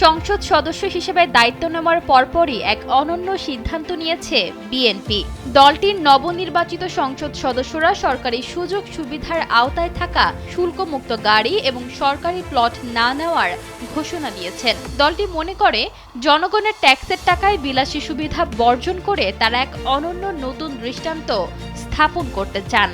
সংসদ সদস্য হিসেবে দায়িত্ব নেওয়ার পরপরই এক অনন্য সিদ্ধান্ত নিয়েছে বিএনপি। দলটির নবনির্বাচিত সংসদ সদস্যরা সরকারি সুযোগ সুবিধার আওতায় থাকা শুল্কমুক্ত গাড়ি এবং সরকারি প্লট না নেওয়ার ঘোষণা দিয়েছেন। দলটি মনে করে জনগণের ট্যাক্সের টাকায় বিলাসী সুবিধা বর্জন করে তারা এক অনন্য নতুন দৃষ্টান্ত স্থাপন করতে চান।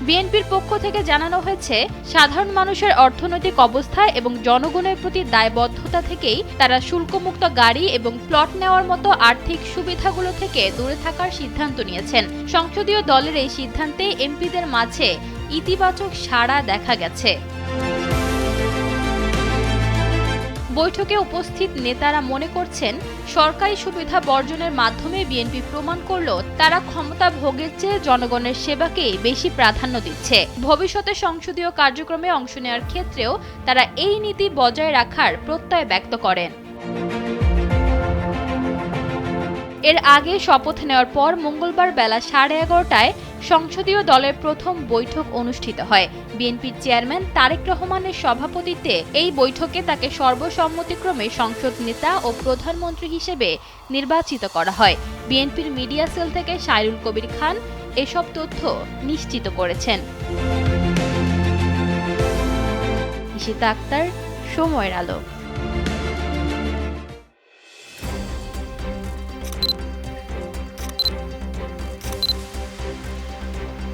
বিএনপির পক্ষ থেকে জানানো হয়েছে, সাধারণ মানুষের অর্থনৈতিক অবস্থা এবং জনগণের প্রতি দায়বদ্ধতা থেকেই তারা শুল্কমুক্ত গাড়ি এবং প্লট নেওয়ার মতো আর্থিক সুবিধাগুলো থেকে দূরে থাকার সিদ্ধান্ত নিয়েছেন। সংসদীয় দলের এই সিদ্ধান্তে এমপিদের মাঝে ইতিবাচক সাড়া দেখা গেছে। বৈঠকে উপস্থিত নেতারা মনে করছেন, সরকারি সুবিধা বর্জনের মাধ্যমে বিএনপি প্রমাণ করল তারা ক্ষমতা ভোগের চেয়ে জনগণের সেবাকেই বেশি প্রাধান্য দিচ্ছে। ভবিষ্যতে সংসদীয় কার্যক্রমে অংশ নেওয়ার ক্ষেত্রেও তারা এই নীতি বজায় রাখার প্রত্যয় ব্যক্ত করেন। এর আগে শপথ নেওয়ার পর মঙ্গলবার বেলা 11:30টায় সংসদীয় দলের প্রথম বৈঠক অনুষ্ঠিত হয়। বিএনপির চেয়ারম্যান তারেক রহমানের সভাপতিত্বে এই বৈঠকে তাকে সর্বসম্মতিক্রমে সংসদ নেতা ও প্রধানমন্ত্রী হিসেবে নির্বাচিত করা হয়। বিএনপির মিডিয়া সেল থেকে সাইরুল কবির খান এসব তথ্য নিশ্চিত করেছেন। ঈশিতা আক্তার, সময়ের আলো।